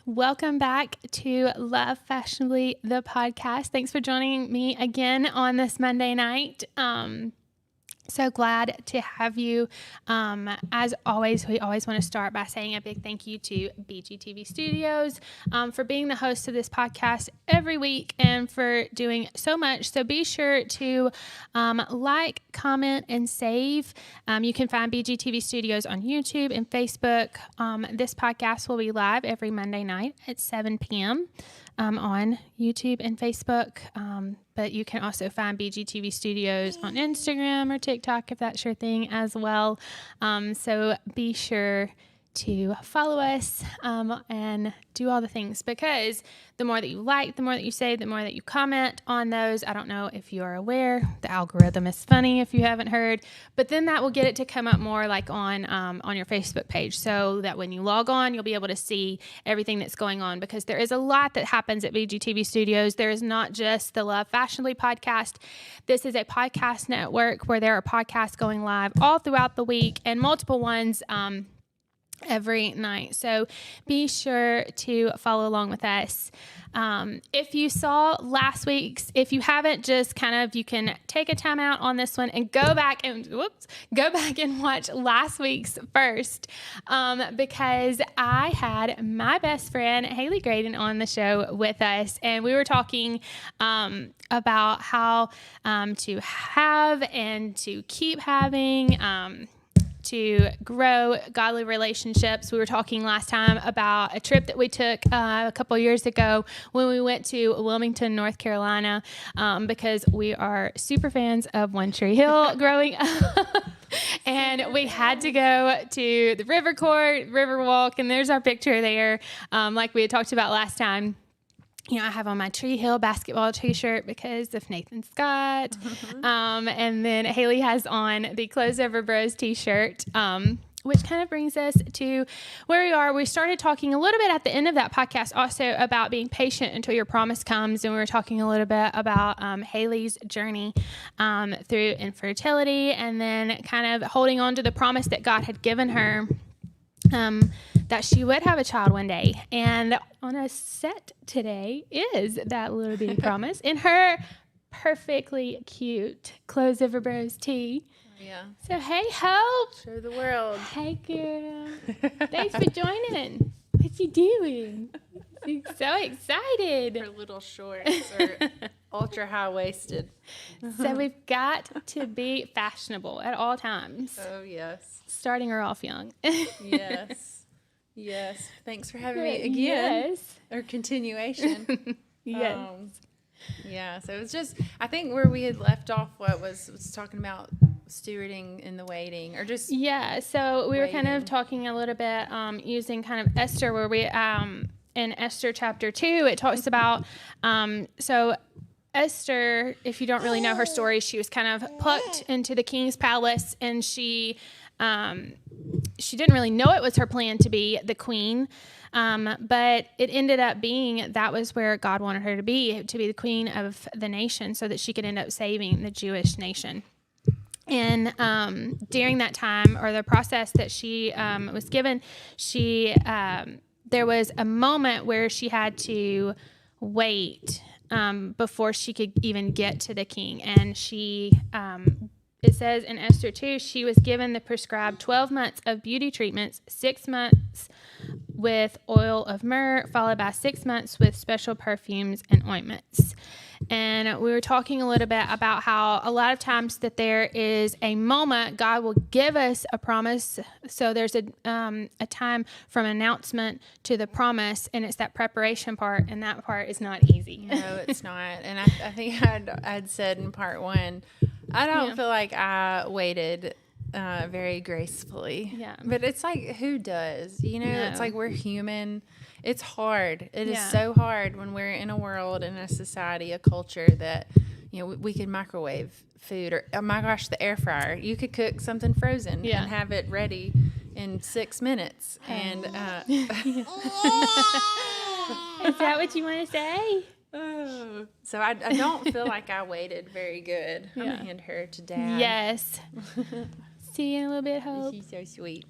Welcome back to Love Fashionably, the podcast. Thanks for joining me again on this Monday night. So glad to have you. As always, we always want to start by saying a big thank you to BGTV Studios for being the host of this podcast every week and for doing so much. So be sure to like, comment, and save. You can find BGTV Studios on YouTube and Facebook. This podcast will be live every Monday night at 7 p.m. On YouTube and Facebook. But you can also find BGTV Studios on Instagram or TikTok if that's your thing as well. So be sure to follow us and do all the things, because the more that you like, the more that you save, the more that you comment on those. I don't know if you are aware, the algorithm is funny if you haven't heard, but then that will get it to come up more like on your Facebook page, so that when you log on, you'll be able to see everything that's going on, because there is a lot that happens at BGTV Studios. There is not just the Love Fashionably podcast. This is a podcast network where there are podcasts going live all throughout the week and multiple ones every night. So be sure to follow along with us. If you saw last week's, if you haven't, just you can take a time out on this one and go back and watch last week's first, because I had my best friend Haley Graydon on the show with us, and we were talking about how to have and to keep having to grow godly relationships. We were talking last time about a trip that we took a couple years ago when we went to Wilmington, North Carolina, because we are super fans of One Tree Hill growing up. And we had to go to the river walk, and there's our picture there, like we had talked about last time. You know, I have on my Tree Hill basketball t-shirt because of Nathan Scott. Mm-hmm. And then Haley has on the Clothes Over Bros t-shirt, which kind of brings us to where we are. We started talking a little bit at the end of that podcast also about being patient until your promise comes. And we were talking a little bit about Haley's journey through infertility, and then kind of holding on to the promise that God had given her, that she would have a child one day. And on a set today is that little bitty promise in her perfectly cute Clothes Over Bros tee. Yeah. So, hey, Hope. Show the world. Hey, girl. Thanks for joining. What you doing? I'm so excited. Her little shorts are ultra high-waisted. So we've got to be fashionable at all times. Oh, yes. Starting her off young. Yes. Yes. Thanks for having me again. Yes. Or continuation. Yes. Yeah. So it was just, I think where we had left off, was talking about stewarding in the waiting, or just. Yeah. So we were kind of waiting. talking a little bit using kind of Esther, where we, in Esther chapter 2, it talks about, so Esther, if you don't really know her story, she was kind of plucked into the king's palace, and she didn't really know it was her plan to be the queen, but it ended up being that was where God wanted her to be the queen of the nation, so that she could end up saving the Jewish nation. And during that time, or the process that she was given, there was a moment where she had to wait before she could even get to the king. And it says in Esther 2, she was given the prescribed 12 months of beauty treatments, 6 months with oil of myrrh, followed by 6 months with special perfumes and ointments. And we were talking a little bit about how a lot of times that there is a moment God will give us a promise. So there's a time from announcement to the promise, and it's that preparation part, and that part is not easy. No, it's not. And I think I'd said in part 1, I don't feel like I waited very gracefully. Yeah. But it's like, who does? You know, No. It's like we're human. It's hard. It is Yeah. so hard when we're in a world, in a society, a culture that, you know, we can microwave food, or, oh my gosh, the air fryer. You could cook something frozen and have it ready in 6 minutes. And Is that what you want to say? So I don't feel like I waited very good. I'm going to hand her to Dad. Yes. See you in a little bit, Hope. She's so sweet.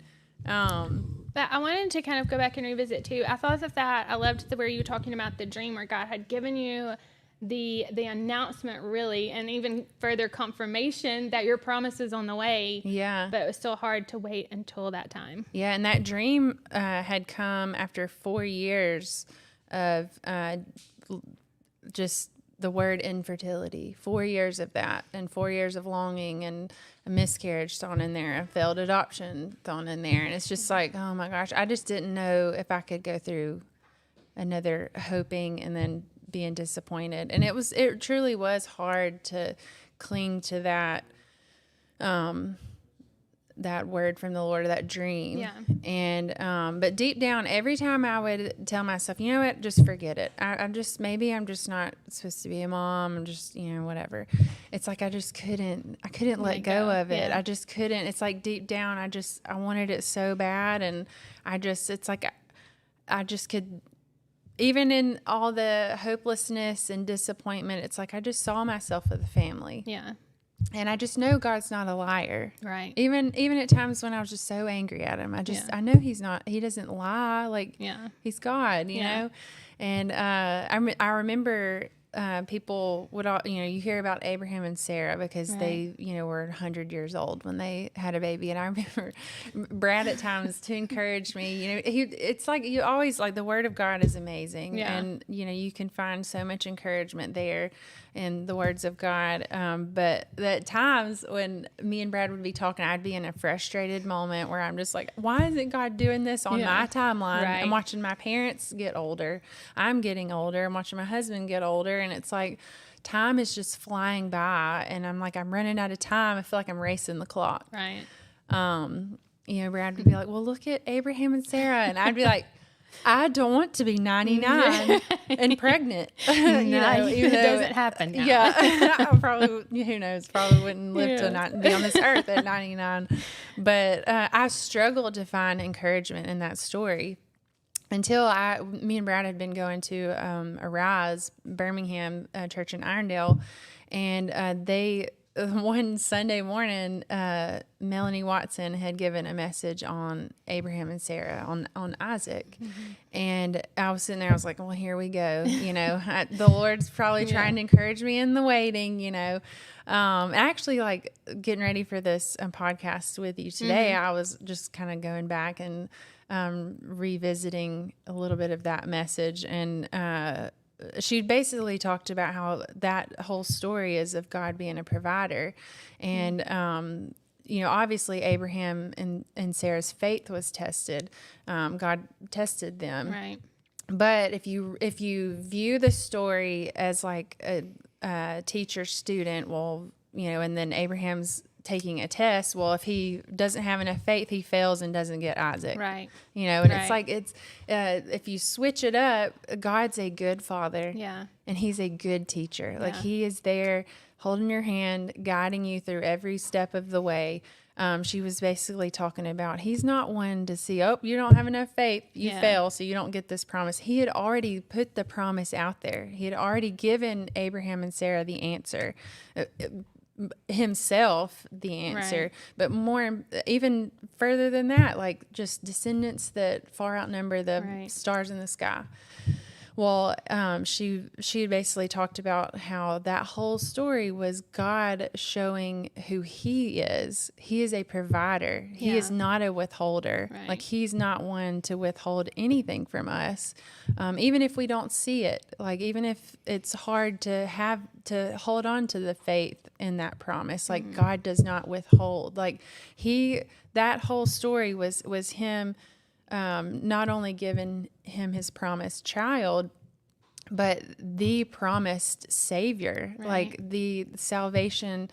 But I wanted to kind of go back and revisit too. I thought that I loved where you were talking about the dream where God had given you the announcement, really, and even further confirmation that your promise is on the way. Yeah. But it was still hard to wait until that time. Yeah, and that dream had come after 4 years of just the word infertility. 4 years of that, and 4 years of longing, and a miscarriage thrown in there, a failed adoption thrown in there. And it's just like, oh my gosh, I just didn't know if I could go through another hoping and then being disappointed. And it truly was hard to cling to that that word from the Lord, that dream. Yeah. And but deep down, every time I would tell myself, you know what, just forget it. Maybe I'm just not supposed to be a mom. I'm just, whatever. It's like I couldn't let go of it. Yeah. I just couldn't. It's like deep down, I wanted it so bad, and it's like I just could. Even in all the hopelessness and disappointment, it's like I just saw myself with a family. Yeah. And I just know God's not a liar. Right. Even at times when I was just so angry at him, I know he doesn't lie. Like, he's God, you know? And I remember people would all, you hear about Abraham and Sarah because they, were 100 years old when they had a baby. And I remember Brad at times to encourage me, it's like you always, like, the word of God is amazing. Yeah. And, you can find so much encouragement there in the words of God. But at times when me and Brad would be talking, I'd be in a frustrated moment where I'm just like, why isn't God doing this on my timeline? Right. I'm watching my parents get older. I'm getting older. I'm watching my husband get older. And it's like time is just flying by. And I'm like, I'm running out of time. I feel like I'm racing the clock. Right. Brad would be like, well, look at Abraham and Sarah. And I'd be like, I don't want to be 99 and pregnant. Even though it doesn't happen now. Yeah. I probably, who knows, probably wouldn't live to be on this earth at 99. But I struggled to find encouragement in that story until me and Brad had been going to Arise, Birmingham church in Irondale. And one Sunday morning, Melanie Watson had given a message on Abraham and Sarah, on Isaac. Mm-hmm. And I was sitting there, I was like, well, here we go. The Lord's probably trying to encourage me in the waiting, actually, like, getting ready for this podcast with you today, I was just kind of going back and revisiting a little bit of that message. And she basically talked about how that whole story is of God being a provider. And, obviously Abraham and Sarah's faith was tested. God tested them. Right. But if you view the story as like a teacher student, well, and then Abraham's taking a test. Well, if he doesn't have enough faith, he fails and doesn't get Isaac. Right. And it's like, if you switch it up, God's a good father. Yeah. And he's a good teacher. Yeah. Like, he is there holding your hand, guiding you through every step of the way. She was basically talking about, he's not one to see, oh, you don't have enough faith, you fail, so you don't get this promise. He had already put the promise out there. He had already given Abraham and Sarah the answer. Himself the answer, right. But even further than that, like, just descendants that far outnumber the stars in the sky. Well, she had basically talked about how that whole story was God showing who he is. He is a provider. He is not a withholder. Right. Like, he's not one to withhold anything from us. Even if we don't see it, like, even if it's hard to hold on to the faith in that promise, like, God does not withhold. Like, that whole story was him, not only giving him his promised child, but the promised Savior, like the salvation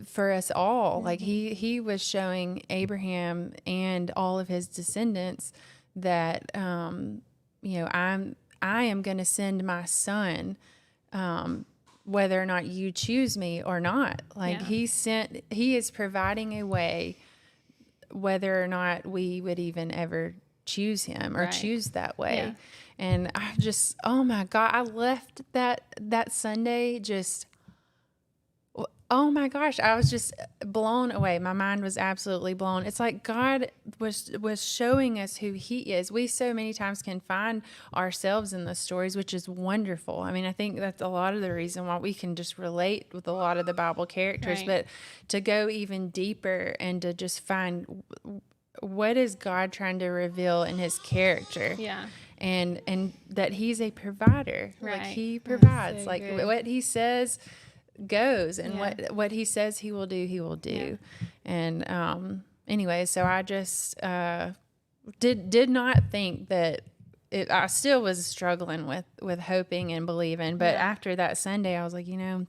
for us all. Mm-hmm. Like, he was showing Abraham and all of his descendants that, I am going to send my son, whether or not you choose me or not. Like, he is providing a way, whether or not we would even ever choose him or choose that way. Yeah. And I just, oh my God, I left that Sunday just, Oh my gosh, I was just blown away. My mind was absolutely blown. It's like God was showing us who he is. We so many times can find ourselves in the stories, which is wonderful. I mean, I think that's a lot of the reason why we can just relate with a lot of the Bible characters, Right. but to go even deeper and to just find what is God trying to reveal in his character. Yeah. And that he's a provider. Right. Like he provides. So like good. what he says goes, and Yeah. what he says he will do. And anyway, so I just did not think that I still was struggling with hoping and believing, but after that Sunday I was like, it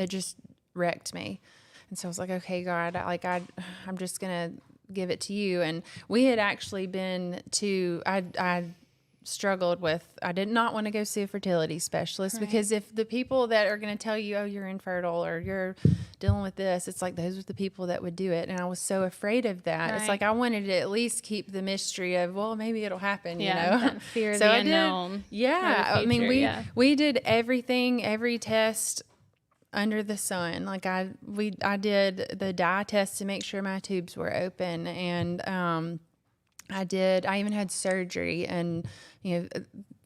just wrecked me. And so I was like, okay, God, I'm just gonna give it to you. And we had actually been to I struggled with, I did not want to go see a fertility specialist, because if the people that are going to tell you, oh, you're infertile or you're dealing with this, it's like those are the people that would do it. And I was so afraid of that. It's like I wanted to at least keep the mystery of, well, maybe it'll happen, That fear of So the I unknown. I mean, we did everything, every test under the sun. Like I did the dye test to make sure my tubes were open, and I even had surgery, and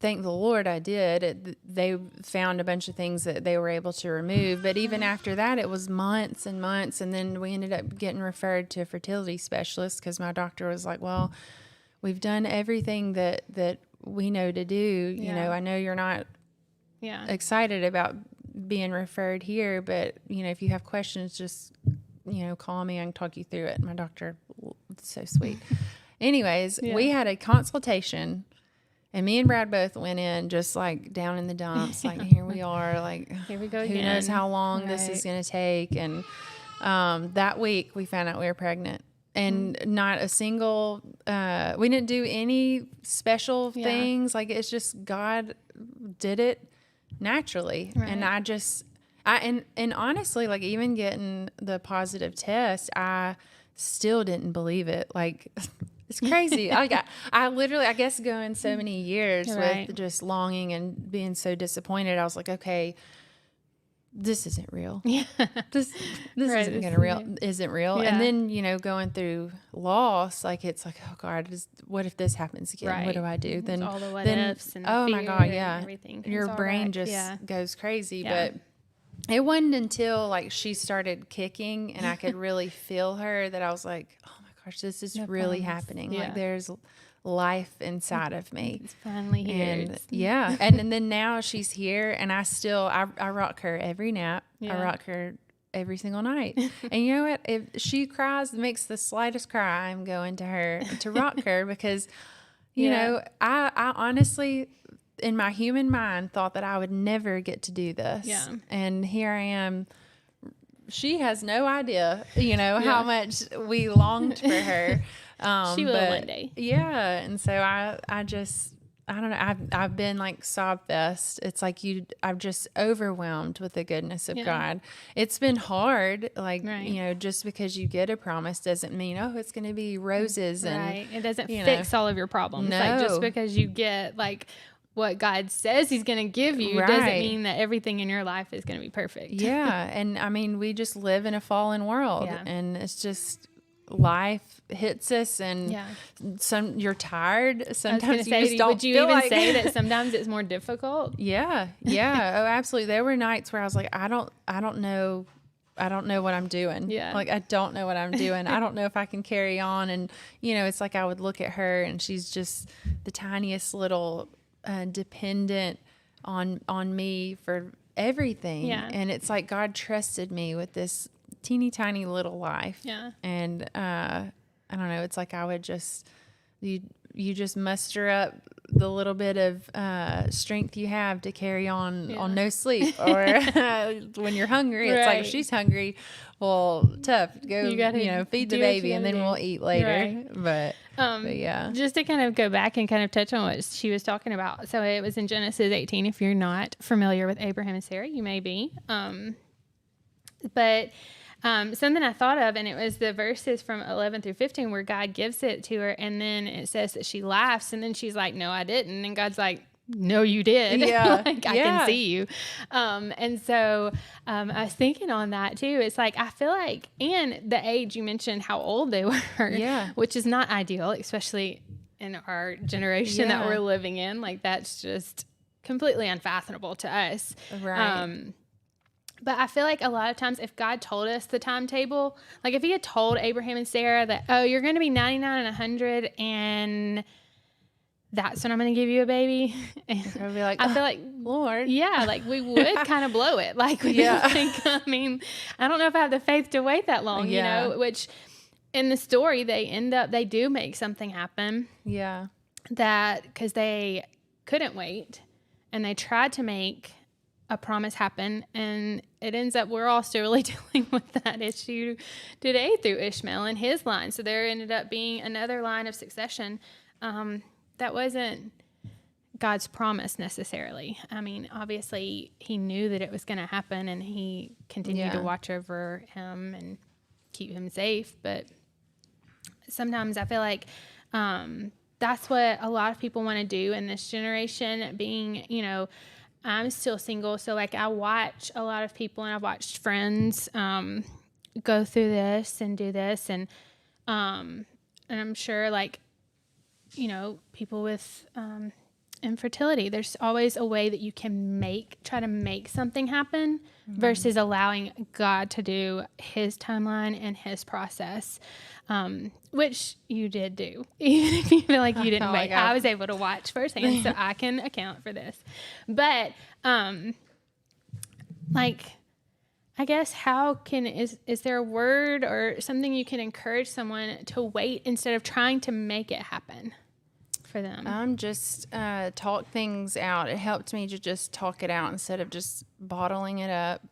thank the Lord I did. They found a bunch of things that they were able to remove, but even after that, it was months and months, and then we ended up getting referred to a fertility specialist because my doctor was like, well, we've done everything that we know to do. I know you're not excited about being referred here, but if you have questions, just call me. I can talk you through it. My doctor, so sweet. Anyways, we had a consultation, and me and Brad both went in just like down in the dumps, like here we are, like here we go who again. knows how long this is going to take. And that week we found out we were pregnant, and not a single we didn't do any special things. Like it's just God did it naturally. And and honestly, like even getting the positive test, I still didn't believe it. Like it's crazy. I literally, I guess going so many years with just longing and being so disappointed, I was like, okay, this isn't real. This isn't real. And then, going through loss, like it's like, oh God, what if this happens again? What do I do? Then all the what ifs and oh fear my God, and everything. Your brain just goes crazy. But it wasn't until like she started kicking and I could really feel her that I was like, oh my gosh, this is really happening. Like there's life inside of me. It's finally here. And and then now she's here, and I rock her every nap. I rock her every single night. And you know what? If she makes the slightest cry, I'm going to her to rock her, because I honestly, in my human mind, thought that I would never get to do this. And here I am. She has no idea, how much we longed for her. She will one day. Yeah. And so I don't know. I've been like sob fest. It's like I'm just overwhelmed with the goodness of God. It's been hard. Like, just because you get a promise doesn't mean, oh, it's going to be roses. And it doesn't fix all of your problems. No. Like just because you get like what God says he's going to give you doesn't mean that everything in your life is going to be perfect. Yeah. And I mean, we just live in a fallen world, and it's just life hits us, and you're tired. Sometimes you just don't would you feel even like say that sometimes it's more difficult? Yeah. Oh, absolutely. There were nights where I was like, I don't know what I'm doing. Like, I don't know what I'm doing. I don't know if I can carry on. And, it's like I would look at her, and she's just the tiniest little dependent on me for everything. And it's like God trusted me with this teeny tiny little life. And I don't know, it's like I would just you just muster up the little bit of strength you have to carry on no sleep, or when you're hungry, it's like if she's hungry, well, tough, go feed the baby, and then we'll eat later. But yeah, just to kind of go back and kind of touch on what she was talking about. So it was in Genesis 18. If you're not familiar with Abraham and Sarah, you may be. But something I thought of, and it was the verses from 11 through 15 where God gives it to her, and then it says that she laughs, and then she's like, no, I didn't. And God's like, no, you did. Yeah. Like, I can see you. And so I was thinking on that too. It's like, I feel like, and the age you mentioned, how old they were, which is not ideal, especially in our generation that we're living in. Like, that's just completely unfathomable to us. Right. But I feel like a lot of times if God told us the timetable, like if he had told Abraham and Sarah that, oh, you're going to be 99 and 100 and that's when I'm going to give you a baby. And I'd be like, I feel like, Lord. Yeah, like we would kind of blow it. Like, we'd be like, I mean, I don't know if I have the faith to wait that long, you know, which in the story, they do make something happen. Yeah. Because they couldn't wait and they tried to make a promise happen, and it ends up we're all still really dealing with that issue today through Ishmael and his line. So there ended up being another line of succession that wasn't God's promise necessarily. I mean, obviously he knew that it was going to happen, and he continued to watch over him and keep him safe. But sometimes I feel like that's what a lot of people want to do in this generation, being, you know, I'm still single, so like I watch a lot of people, and I've watched friends go through this and do this, and I'm sure, like, you know, people with infertility, there's always a way that you can try to make something happen versus allowing God to do his timeline and his process, which you did do, even if you feel like you didn't wait. I was able to watch firsthand, so I can account for this. But like, I guess is there a word or something you can encourage someone to wait instead of trying to make it happen for them? Just talk things out. It helped me to just talk it out instead of just bottling it up,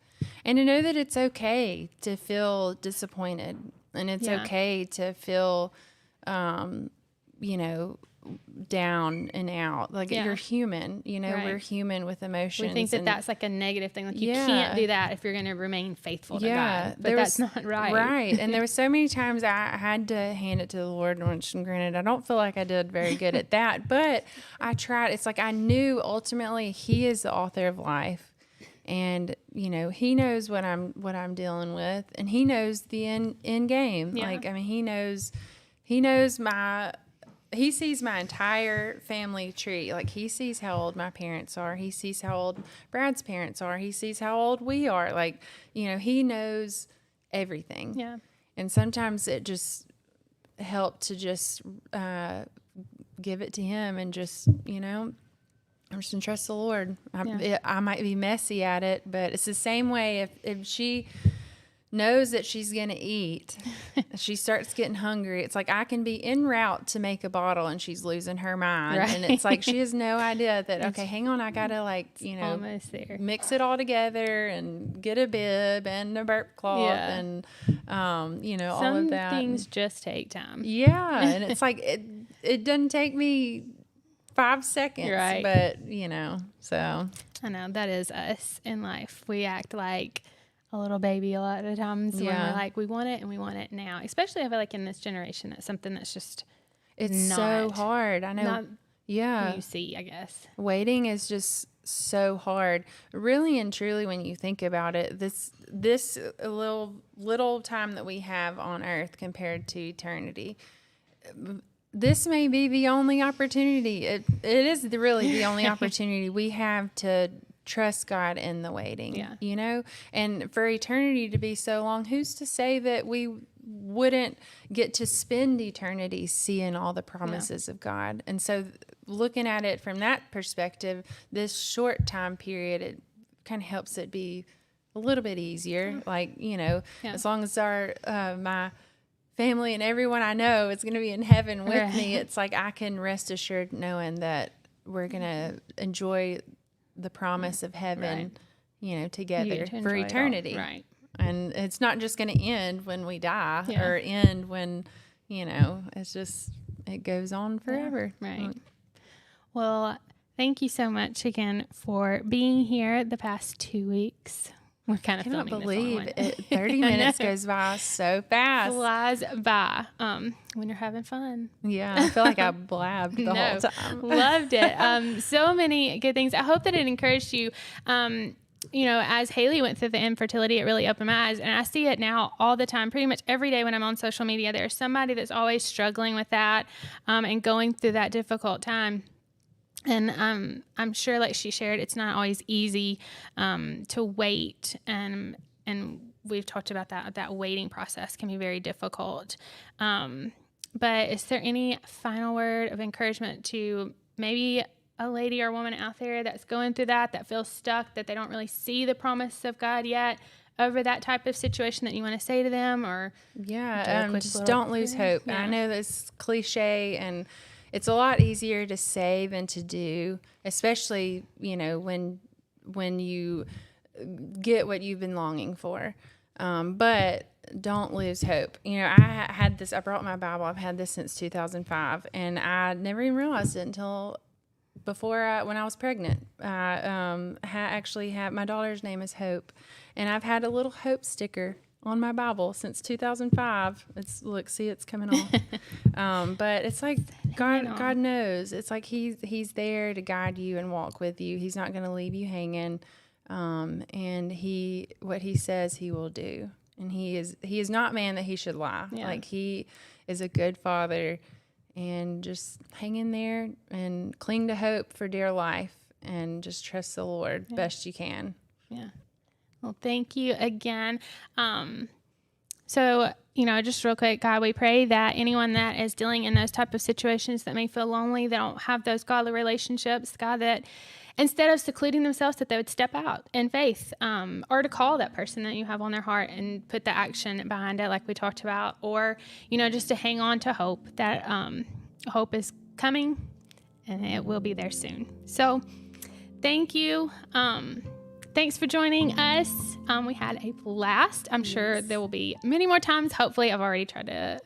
and to know that it's okay to feel disappointed, and it's okay to feel, you know, down and out. Like, you're human, you know, we're human with emotions. We think that that's like a negative thing. Like, you can't do that if you're going to remain faithful to God. But that's not right. Right. And there were so many times I had to hand it to the Lord, and granted, I don't feel like I did very good at that, but I tried. It's like I knew ultimately he is the author of life. And, you know, he knows what I'm dealing with, and he knows the end game. Yeah. Like, I mean, he sees my entire family tree. Like, he sees how old my parents are. He sees how old Brad's parents are. He sees how old we are. Like, you know, he knows everything. Yeah. And sometimes it just helped to just give it to him and just, you know, I'm just going to trust the Lord. I might be messy at it, but it's the same way if she knows that she's going to eat, she starts getting hungry. It's like I can be en route to make a bottle and she's losing her mind. Right. And it's like she has no idea that, okay, hang on, I got to, like, you know, almost there. Mix it all together and get a bib and a burp cloth and, you know, all of that. Some things just take time. Yeah. And it's like it doesn't take me 5 seconds, right? But, you know, so. I know, that is us in life. We act like a little baby a lot of times when we're like, we want it and we want it now. Especially I feel like in this generation, that's something that's just so hard. I know. Not who you see, I guess. Waiting is just so hard. Really and truly, when you think about it, this little time that we have on earth compared to eternity, this may be the only opportunity. It is really the only opportunity we have to trust God in the waiting, you know, and for eternity to be so long, who's to say that we wouldn't get to spend eternity seeing all the promises of God? And so looking at it from that perspective, this short time period, it kind of helps it be a little bit easier. Like, you know, as long as my family and everyone I know is going to be in heaven with me, it's like I can rest assured knowing that we're going to enjoy the promise of heaven, you know, together for eternity. Right. And it's not just going to end when we die or end when, you know, it's just, it goes on forever. Yeah, right. Well, thank you so much again for being here the past 2 weeks. We're kind of I cannot filming believe this it. 30 minutes goes by so fast. Flies by when you're having fun. Yeah, I feel like I blabbed the whole time. Loved it. So many good things. I hope that it encouraged you. As Haley went through the infertility, it really opened my eyes. And I see it now all the time, pretty much every day when I'm on social media. There's somebody that's always struggling with that and going through that difficult time. And I'm sure, like she shared, it's not always easy to wait. And we've talked about that waiting process can be very difficult. But is there any final word of encouragement to maybe a lady or woman out there that's going through that feels stuck, that they don't really see the promise of God yet over that type of situation, that you want to say to them? Or just don't lose hope. Yeah. I know that's cliche, and it's a lot easier to say than to do, especially, when you get what you've been longing for. But don't lose hope. I brought my Bible. I've had this since 2005, and I never even realized it until when I was pregnant. I actually have, my daughter's name is Hope, and I've had a little hope sticker on my Bible since 2005. It's coming off. But it's like God knows. It's like he's there to guide you and walk with you. He's not going to leave you hanging. And what he says he will do. And he is not man that he should lie. Yeah. Like, he is a good father, and just hang in there and cling to hope for dear life, and just trust the Lord best you can. Yeah. Well, thank you again. So, just real quick, God, we pray that anyone that is dealing in those type of situations, that may feel lonely, that don't have those godly relationships, God, that instead of secluding themselves, that they would step out in faith, or to call that person that you have on their heart and put the action behind it, like we talked about, or, just to hang on to hope, that hope is coming and it will be there soon. So thank you. Thanks for joining us. We had a blast. I'm sure there will be many more times. Hopefully, I've already tried to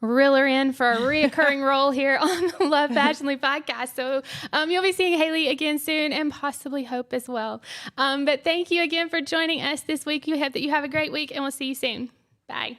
reel her in for a reoccurring role here on the Love Fashionably podcast. So you'll be seeing Haley again soon, and possibly Hope as well. But thank you again for joining us this week. We hope that you have a great week, and we'll see you soon. Bye.